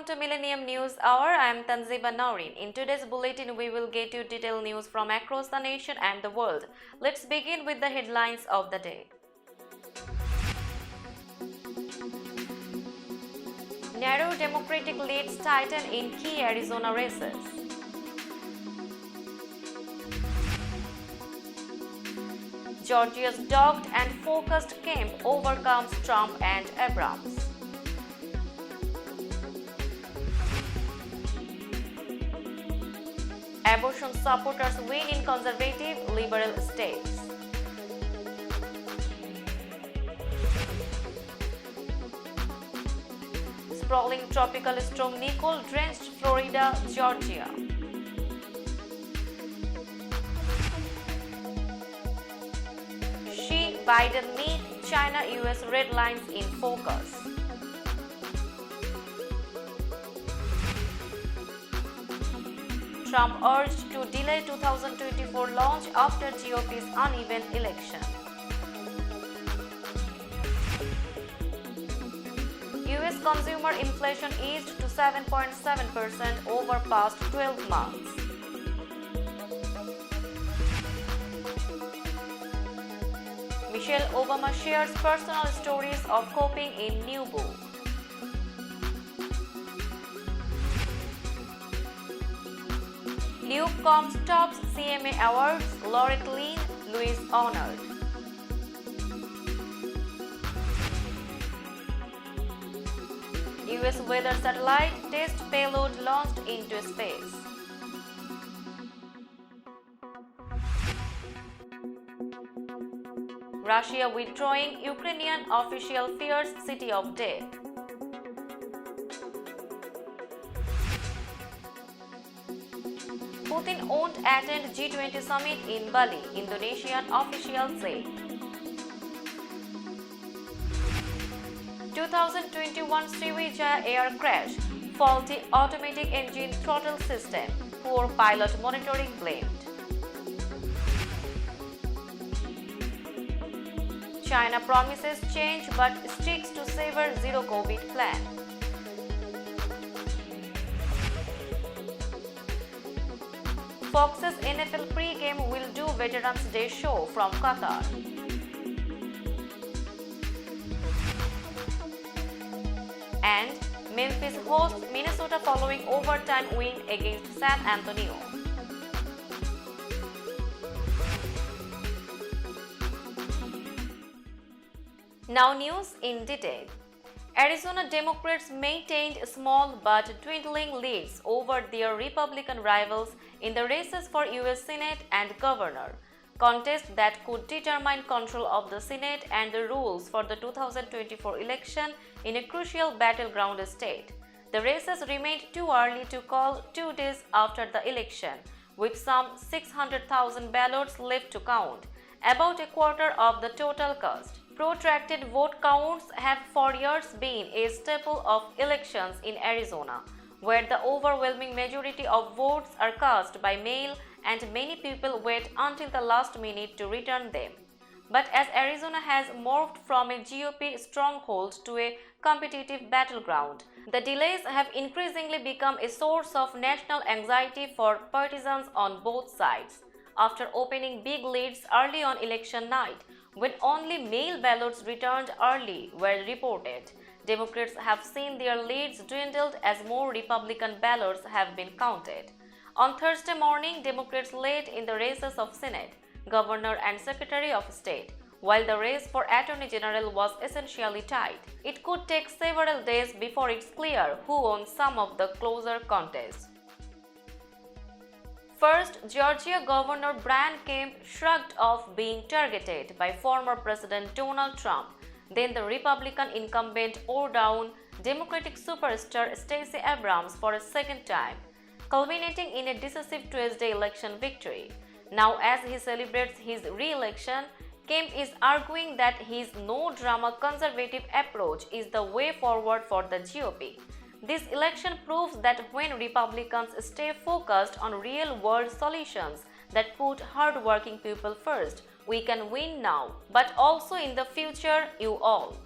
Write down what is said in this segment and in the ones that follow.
welcome to Millennium News Hour. I am Tanziba Naurin. In today's bulletin, we will get you detailed news from across the nation and the world. Let's begin with the headlines of the day. Narrow Democratic leads tighten in key Arizona races. Georgia's dogged and focused camp overcomes Trump and Abrams. Abortion supporters win in conservative, liberal states. Sprawling tropical storm Nicole drenched Florida, Georgia. Xi Biden meet China-US red lines in focus. Trump urged to delay 2024 launch after GOP's uneven election. US consumer inflation eased to 7.7% over past 12 months. Michelle Obama shares personal stories of coping in new book. Luke Combs tops CMA Awards, Laureate Louis honored. US weather satellite test payload launched into space. Russia withdrawing, Ukrainian official fears city of death. Putin won't attend G20 summit in Bali, Indonesian officials say. 2021 Sriwijaya air crash, faulty automatic engine throttle system, poor pilot monitoring blamed. China promises change but sticks to saver zero COVID plan. Fox's NFL pre-game will do Veterans Day show from Qatar. And Memphis hosts Minnesota following overtime win against San Antonio. Now news in detail. Arizona Democrats maintained small but dwindling leads over their Republican rivals in the races for U.S. Senate and Governor, contests that could determine control of the Senate and the rules for the 2024 election in a crucial battleground state. The races remained too early to call 2 days after the election, with some 600,000 ballots left to count, about a quarter of the total cast. Protracted vote counts have for years been a staple of elections in Arizona, where the overwhelming majority of votes are cast by mail and many people wait until the last minute to return them. But as Arizona has morphed from a GOP stronghold to a competitive battleground, the delays have increasingly become a source of national anxiety for partisans on both sides. After opening big leads early on election night, when only mail ballots returned early were reported, Democrats have seen their leads dwindled as more Republican ballots have been counted. On Thursday morning, Democrats led in the races of Senate, Governor and Secretary of State, while the race for Attorney General was essentially tied. It could take several days before it's clear who owns some of the closer contests. First, Georgia Governor Brian Kemp shrugged off being targeted by former President Donald Trump. Then the Republican incumbent wore down Democratic superstar Stacey Abrams for a second time, culminating in a decisive Tuesday election victory. Now, as he celebrates his re-election, Kemp is arguing that his no-drama conservative approach is the way forward for the GOP. This election proves that when Republicans stay focused on real-world solutions that put hard-working people first, we can win now, but also in the future, you all.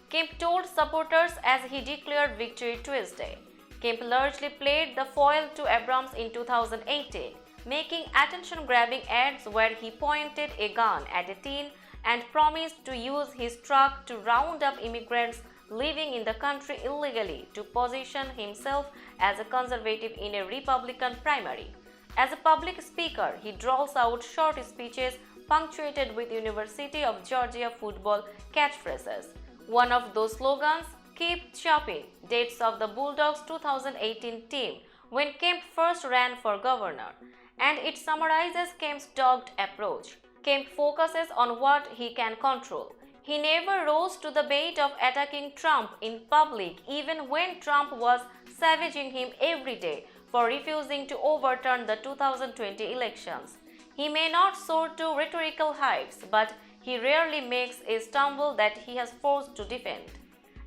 Kemp told supporters as he declared victory Tuesday. Kemp largely played the foil to Abrams in 2018, making attention-grabbing ads where he pointed a gun at a teen and promised to use his truck to round up immigrants living in the country illegally to position himself as a conservative in a Republican primary. As a public speaker, he draws out short speeches punctuated with University of Georgia football catchphrases. One of those slogans, "Keep chopping," dates of the Bulldogs' 2018 team when Kemp first ran for governor, and it summarizes Kemp's dogged approach. Kemp focuses on what he can control. He never rose to the bait of attacking Trump in public, even when Trump was savaging him every day for refusing to overturn the 2020 elections. He may not soar to rhetorical heights, but he rarely makes a stumble that he has forced to defend.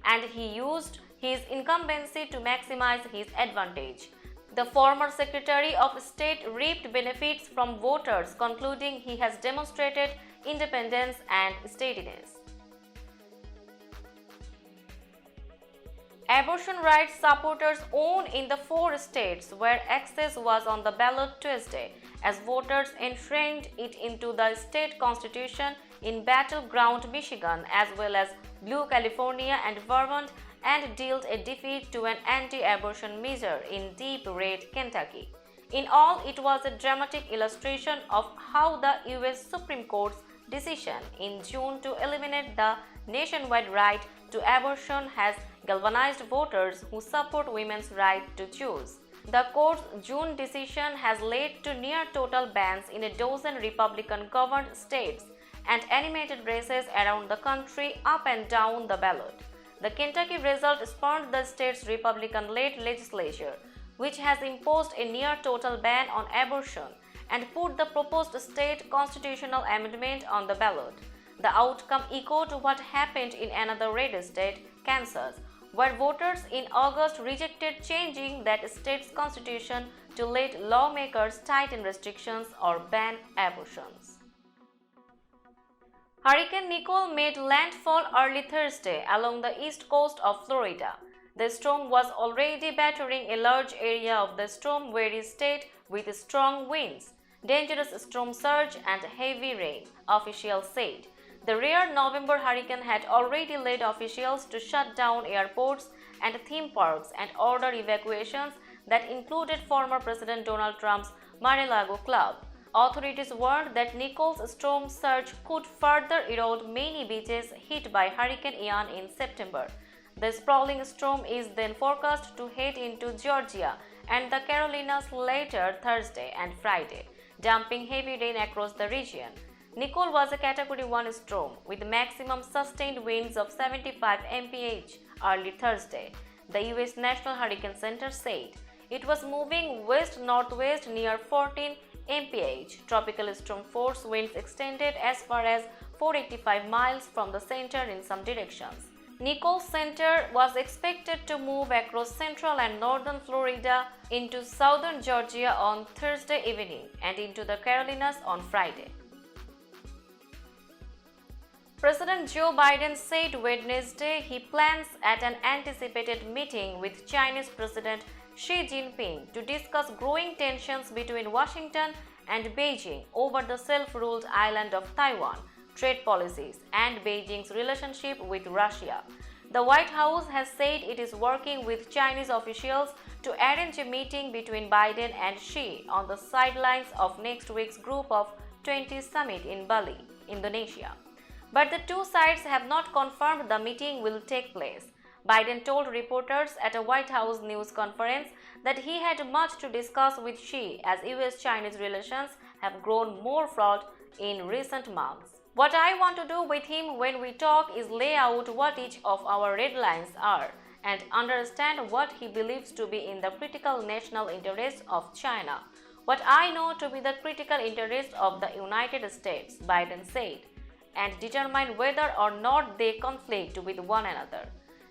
And he used his incumbency to maximize his advantage. The former Secretary of State reaped benefits from voters, concluding he has demonstrated independence and steadiness. Abortion rights supporters won in the 4 states where access was on the ballot Tuesday, as voters enshrined it into the state constitution in battleground Michigan as well as blue California and Vermont, and dealt a defeat to an anti-abortion measure in deep red Kentucky. In all, it was a dramatic illustration of how the U.S. Supreme Court's decision in June to eliminate the nationwide right to abortion has galvanized voters who support women's right to choose. The court's June decision has led to near-total bans in a dozen Republican-governed states and animated races around the country up and down the ballot. The Kentucky result spurned the state's Republican-led legislature, which has imposed a near-total ban on abortion and put the proposed state constitutional amendment on the ballot. The outcome echoed what happened in another red state, Kansas, where voters in August rejected changing that state's constitution to let lawmakers tighten restrictions or ban abortions. Hurricane Nicole made landfall early Thursday along the east coast of Florida. The storm was already battering a large area of the storm-weary state with strong winds, dangerous storm surge, and heavy rain, officials said. The rare November hurricane had already led officials to shut down airports and theme parks and order evacuations that included former President Donald Trump's Mar-a-Lago club. Authorities warned that Nicole's storm surge could further erode many beaches hit by Hurricane Ian in September. The sprawling storm is then forecast to head into Georgia and the Carolinas later Thursday and Friday, dumping heavy rain across the region. Nicole was a Category 1 storm with maximum sustained winds of 75 mph early Thursday, the U.S. National Hurricane Center said. It was moving west-northwest near 14 mph. Tropical storm force winds extended as far as 485 miles from the center in some directions. Nicole's center was expected to move across central and northern Florida into southern Georgia on Thursday evening and into the Carolinas on Friday. President Joe Biden said Wednesday he plans at an anticipated meeting with Chinese President Xi Jinping to discuss growing tensions between Washington and Beijing over the self-ruled island of Taiwan, trade policies, and Beijing's relationship with Russia. The White House has said it is working with Chinese officials to arrange a meeting between Biden and Xi on the sidelines of next week's Group of 20 summit in Bali, Indonesia. But the two sides have not confirmed the meeting will take place. Biden told reporters at a White House news conference that he had much to discuss with Xi as US-Chinese relations have grown more fraught in recent months. What I want to do with him when we talk is lay out what each of our red lines are and understand what he believes to be in the critical national interest of China, what I know to be the critical interest of the United States, Biden said, and determine whether or not they conflict with one another.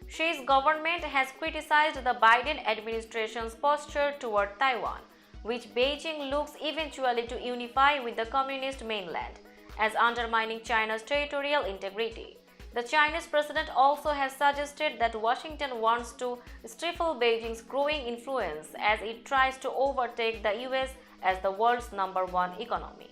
Xi's government has criticized the Biden administration's posture toward Taiwan, which Beijing looks eventually to unify with the communist mainland, as undermining China's territorial integrity. The Chinese president also has suggested that Washington wants to stifle Beijing's growing influence as it tries to overtake the US as the world's #1 economy.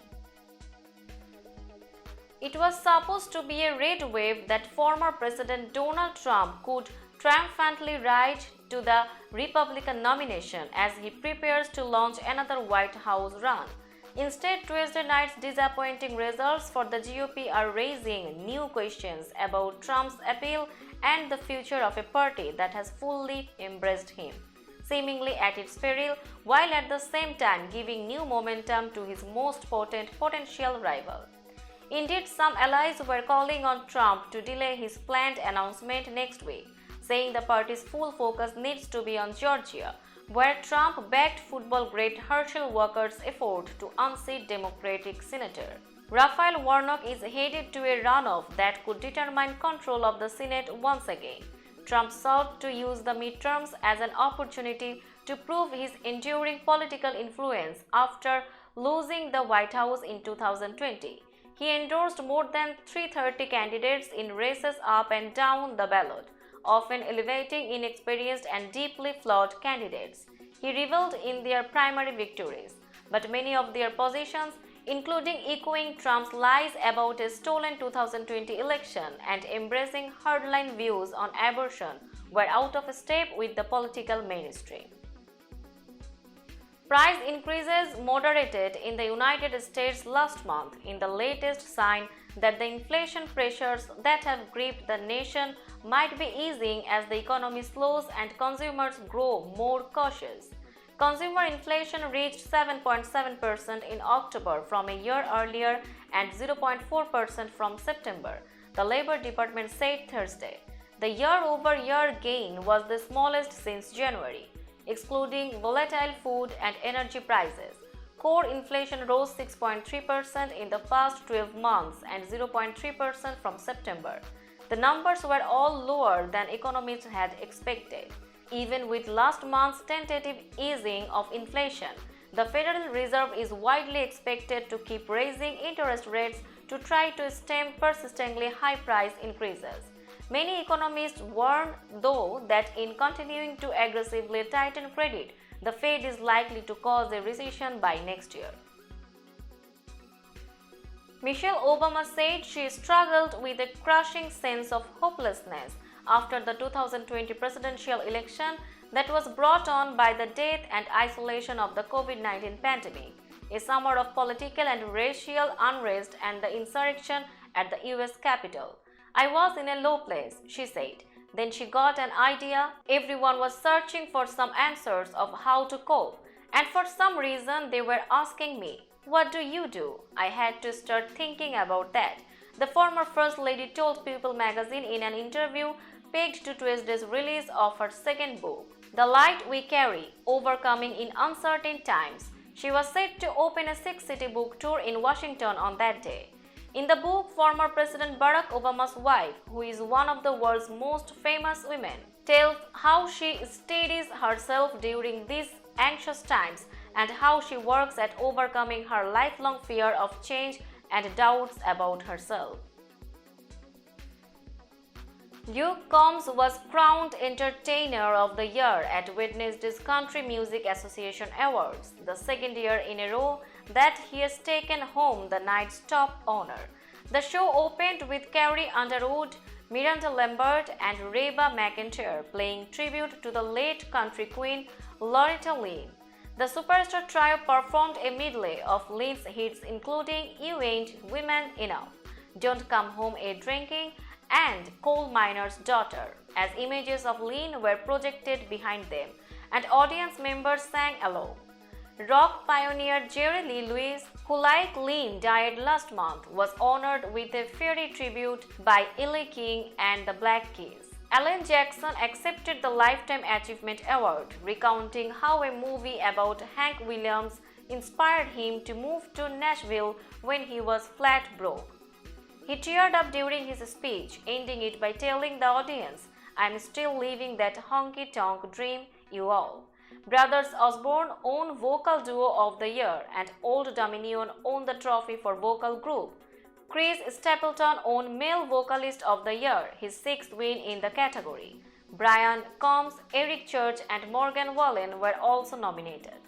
It was supposed to be a red wave that former President Donald Trump could triumphantly ride to the Republican nomination as he prepares to launch another White House run. Instead, Tuesday night's disappointing results for the GOP are raising new questions about Trump's appeal and the future of a party that has fully embraced him, seemingly at its peril, while at the same time giving new momentum to his most potent potential rival. Indeed, some allies were calling on Trump to delay his planned announcement next week, saying the party's full focus needs to be on Georgia, where Trump backed football great Herschel Walker's effort to unseat Democratic Senator. Raphael Warnock is headed to a runoff that could determine control of the Senate once again. Trump sought to use the midterms as an opportunity to prove his enduring political influence after losing the White House in 2020. He endorsed more than 330 candidates in races up and down the ballot, often elevating inexperienced and deeply flawed candidates. He reveled in their primary victories, but many of their positions, including echoing Trump's lies about a stolen 2020 election and embracing hardline views on abortion, were out of step with the political mainstream. Price increases moderated in the United States last month in the latest sign that the inflation pressures that have gripped the nation might be easing as the economy slows and consumers grow more cautious. Consumer inflation reached 7.7% in October from a year earlier and 0.4% from September, the Labor Department said Thursday. The year-over-year gain was the smallest since January. Excluding volatile food and energy prices, core inflation rose 6.3% in the past 12 months and 0.3% from September. The numbers were all lower than economists had expected. Even with last month's tentative easing of inflation, the Federal Reserve is widely expected to keep raising interest rates to try to stem persistently high price increases. Many economists warn, though, that in continuing to aggressively tighten credit, the Fed is likely to cause a recession by next year. Michelle Obama said she struggled with a crushing sense of hopelessness after the 2020 presidential election that was brought on by the death and isolation of the COVID-19 pandemic, a summer of political and racial unrest, and the insurrection at the US Capitol. I was in a low place, she said. Then she got an idea. Everyone was searching for some answers of how to cope, and for some reason they were asking me, "What do you do?" I had to start thinking about that, the former First Lady told People magazine in an interview pegged to Tuesday's release of her second book, The Light We Carry: Overcoming in Uncertain Times. She was set to open a six-city book tour in Washington on that day. In the book, former President Barack Obama's wife, who is one of the world's most famous women, tells how she steadies herself during these anxious times and how she works at overcoming her lifelong fear of change and doubts about herself. Luke Combs was crowned Entertainer of the Year at Wednesday's Country Music Association Awards, the second year in a row that he has taken home the night's top honor. The show opened with Carrie Underwood, Miranda Lambert, and Reba McEntire playing tribute to the late country queen Loretta Lynn. The superstar trio performed a medley of Lynn's hits including You Ain't Women Enough, Don't Come Home A Drinking, and Coal Miner's Daughter, as images of Lynn were projected behind them, and audience members sang along. Rock pioneer Jerry Lee Lewis, who like Lynn died last month, was honored with a fiery tribute by Elle King and the Black Keys. Alan Jackson accepted the Lifetime Achievement Award, recounting how a movie about Hank Williams inspired him to move to Nashville when he was flat broke. He teared up during his speech, ending it by telling the audience, "I'm still living that honky-tonk dream, you all." Brothers Osborne won Vocal Duo of the Year, and Old Dominion won the trophy for Vocal Group. Chris Stapleton won Male Vocalist of the Year, his sixth win in the category. Brian Combs, Eric Church, and Morgan Wallen were also nominated.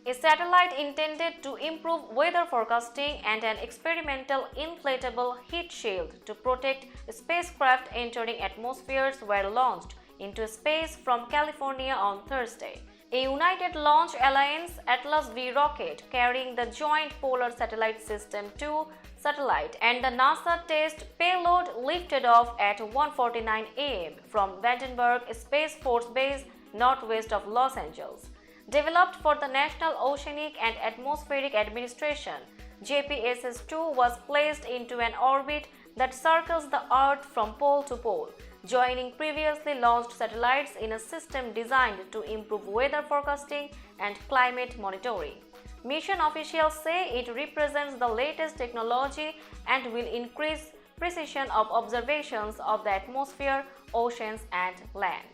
A satellite intended to improve weather forecasting and an experimental inflatable heat shield to protect spacecraft entering atmospheres were launched into space from California on Thursday. A United Launch Alliance Atlas V rocket carrying the Joint Polar Satellite System 2 satellite and the NASA test payload lifted off at 1:49 a.m. from Vandenberg Space Force Base northwest of Los Angeles. Developed for the National Oceanic and Atmospheric Administration, JPSS-2 was placed into an orbit that circles the Earth from pole to pole, joining previously launched satellites in a system designed to improve weather forecasting and climate monitoring. Mission officials say it represents the latest technology and will increase precision of observations of the atmosphere, oceans, and land.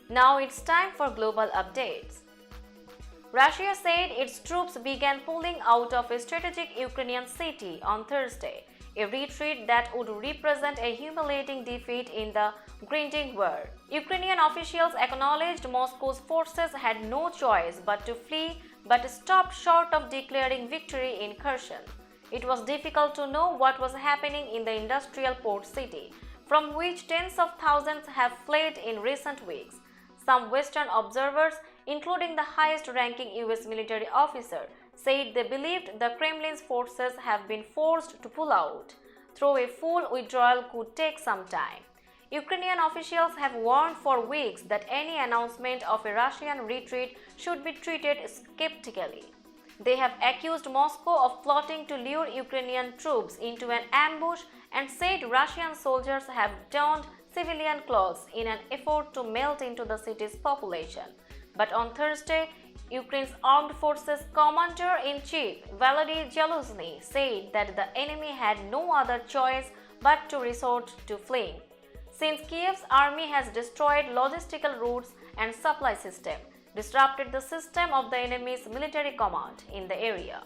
Now it's time for global updates. Russia said its troops began pulling out of a strategic Ukrainian city on Thursday, a retreat that would represent a humiliating defeat in the grinding war. Ukrainian officials acknowledged Moscow's forces had no choice but to flee, but stopped short of declaring victory in Kherson. It was difficult to know what was happening in the industrial port city, from which tens of thousands have fled in recent weeks. Some Western observers, including the highest-ranking US military officer, said they believed the Kremlin's forces have been forced to pull out, though a full withdrawal could take some time. Ukrainian officials have warned for weeks that any announcement of a Russian retreat should be treated skeptically. They have accused Moscow of plotting to lure Ukrainian troops into an ambush and said Russian soldiers have donned civilian clothes in an effort to melt into the city's population. But on Thursday, Ukraine's Armed Forces Commander-in-Chief Valery Zaluzhny said that the enemy had no other choice but to resort to fleeing, since Kiev's army has destroyed logistical routes and supply system, disrupted the system of the enemy's military command in the area.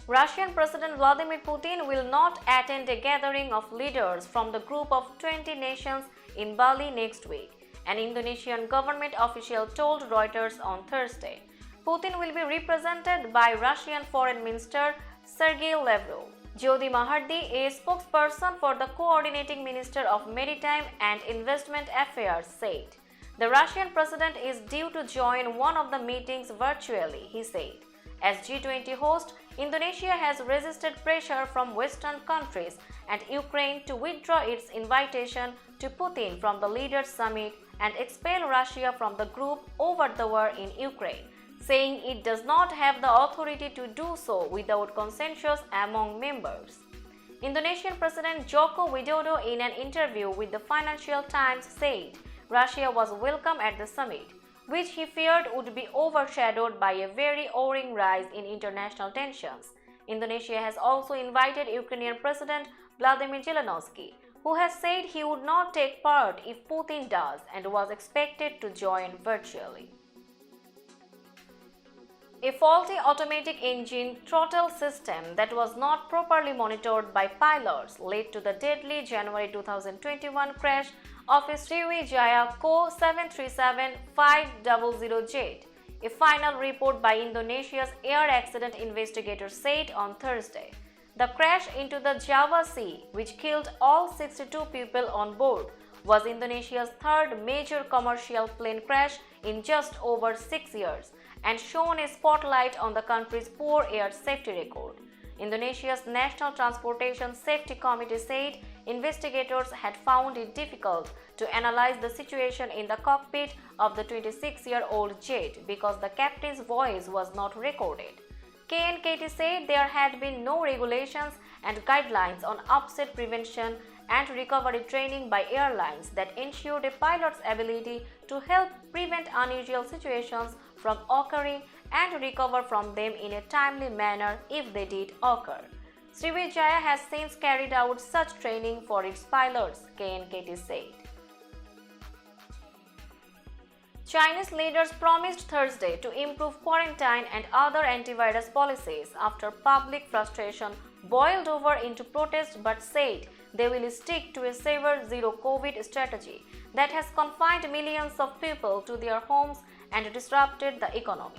Russian President Vladimir Putin will not attend a gathering of leaders from the group of 20 nations in Bali next week, an Indonesian government official told Reuters on Thursday. Putin will be represented by Russian Foreign Minister Sergei Lavrov. Jyoti Mahardi, a spokesperson for the Coordinating Minister of Maritime and Investment Affairs, said, "The Russian president is due to join one of the meetings virtually," he said. As G20 host, Indonesia has resisted pressure from Western countries and Ukraine to withdraw its invitation to Putin from the Leaders' Summit and expel Russia from the group over the war in Ukraine, saying it does not have the authority to do so without consensus among members. Indonesian President Joko Widodo, in an interview with the Financial Times, said Russia was welcome at the summit, which he feared would be overshadowed by a very worrying rise in international tensions. Indonesia has also invited Ukrainian President Vladimir Zelensky, who has said he would not take part if Putin does and was expected to join virtually. A faulty automatic engine throttle system that was not properly monitored by pilots led to the deadly January 2021 crash of a Sriwijaya Co 737-500 jet, a final report by Indonesia's air accident investigators said on Thursday. The crash into the Java Sea, which killed all 62 people on board, was Indonesia's third major commercial plane crash in just over 6 years and shone a spotlight on the country's poor air safety record. Indonesia's National Transportation Safety Committee said investigators had found it difficult to analyze the situation in the cockpit of the 26-year-old jet because the captain's voice was not recorded. KNKT said there had been no regulations and guidelines on upset prevention and recovery training by airlines that ensured a pilot's ability to help prevent unusual situations from occurring and recover from them in a timely manner if they did occur. Sriwijaya has since carried out such training for its pilots, KNKT said. Chinese leaders promised Thursday to improve quarantine and other antivirus policies after public frustration boiled over into protest, but said they will stick to a severe zero-COVID strategy that has confined millions of people to their homes and disrupted the economy.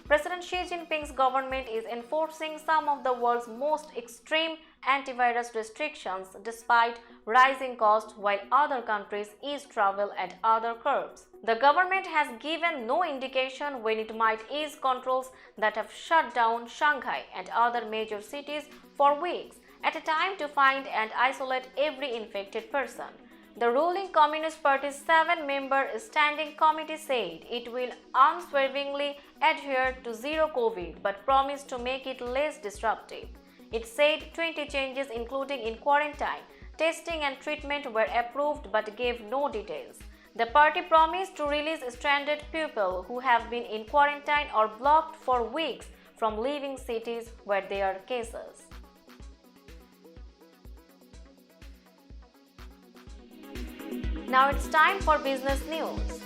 President Xi Jinping's government is enforcing some of the world's most extreme antivirus restrictions despite rising costs, while other countries ease travel and other curbs. The government has given no indication when it might ease controls that have shut down Shanghai and other major cities for weeks at a time to find and isolate every infected person. The ruling Communist Party's 7-member standing committee said it will unswervingly adhere to zero COVID but promised to make it less disruptive. It said 20 changes, including in quarantine, testing and treatment, were approved but gave no details. The party promised to release stranded people who have been in quarantine or blocked for weeks from leaving cities where there are cases. Now it's time for business news.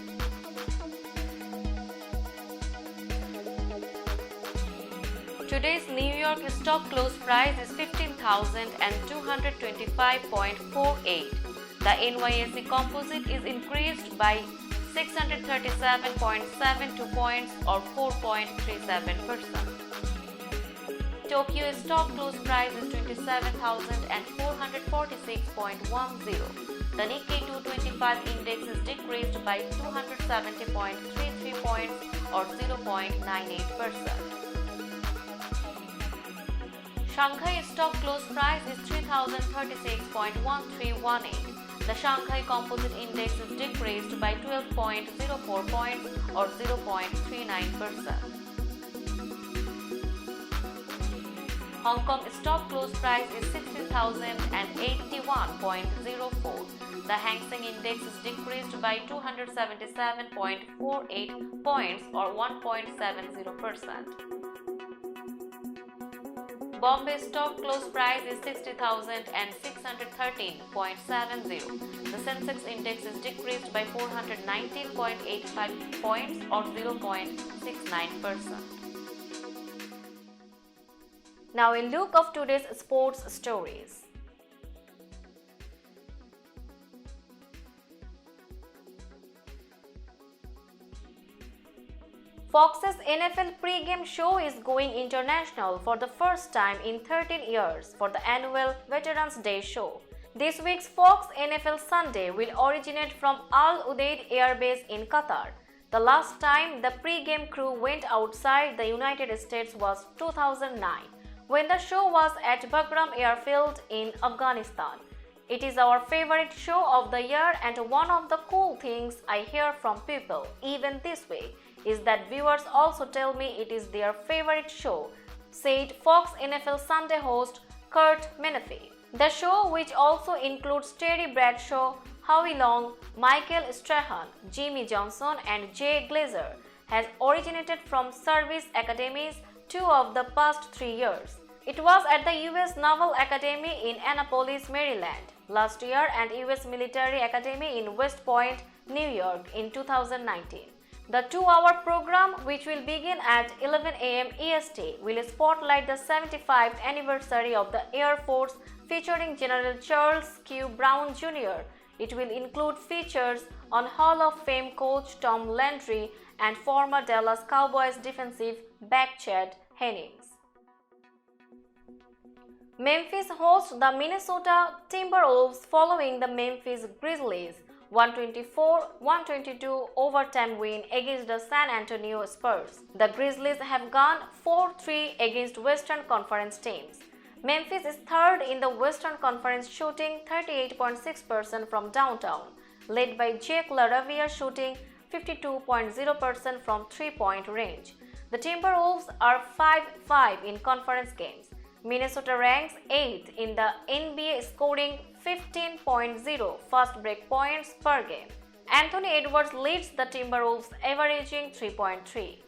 Today's New York stock close price is 15,225.48. The NYSE Composite is increased by 637.72 points or 4.37%. Tokyo stock close price is 27,446.10. The Nikkei 225 index is decreased by 270.33 points or 0.98%. Shanghai stock close price is 3,036.1318. The Shanghai Composite Index is decreased by 12.04 points or 0.39%. Hong Kong stock close price is 60,081.04. The Hang Seng Index is decreased by 277.48 points or 1.70%. Bombay stock close price is 60,613.70. The Sensex Index is decreased by 419.85 points or 0.69%. Now a look of today's sports stories. Fox's NFL pre-game show is going international for the first time in 13 years for the annual Veterans Day show. This week's Fox NFL Sunday will originate from Al Udeid Air Base in Qatar. The last time the pre-game crew went outside the United States was 2009, when the show was at Bagram Airfield in Afghanistan. It is our favorite show of the year, and one of the cool things I hear from people, even this way, is that viewers also tell me it is their favorite show, said Fox NFL Sunday host Kurt Menefee. The show, which also includes Terry Bradshaw, Howie Long, Michael Strahan, Jimmy Johnson, and Jay Glazer, has originated from service academies 2 of the past 3 years. It was at the U.S. Naval Academy in Annapolis, Maryland last year and U.S. Military Academy in West Point, New York in 2019. The 2-hour program, which will begin at 11 a.m. EST, will spotlight the 75th anniversary of the Air Force, featuring General Charles Q. Brown Jr. It will include features on Hall of Fame coach Tom Landry and former Dallas Cowboys defensive back Chad Hennings. Memphis hosts the Minnesota Timberwolves following the Memphis Grizzlies' 124-122 overtime win against the San Antonio Spurs. The Grizzlies have gone 4-3 against Western Conference teams. Memphis is third in the Western Conference, shooting 38.6% from downtown, led by Jake LaRavia shooting 52.0% from three-point range. The Timberwolves are 5-5 in conference games. Minnesota ranks 8th in the NBA, scoring 15.0 fast break points per game. Anthony Edwards leads the Timberwolves, averaging 3.3.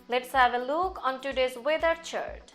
Let's have a look on today's weather chart.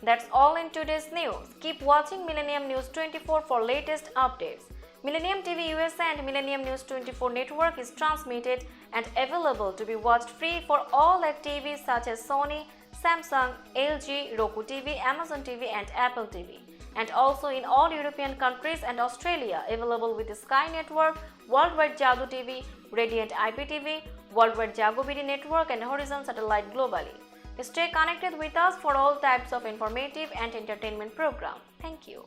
That's all in today's news. Keep watching Millennium News 24 for latest updates. Millennium TV USA and Millennium News 24 network is transmitted and available to be watched free for all LED TVs such as Sony, Samsung, LG, Roku TV, Amazon TV and Apple TV. And also in all European countries and Australia, available with the Sky Network, Worldwide Jago TV, Radiant IPTV, Worldwide Jago BD Network and Horizon Satellite globally. Stay connected with us for all types of informative and entertainment programs. Thank you.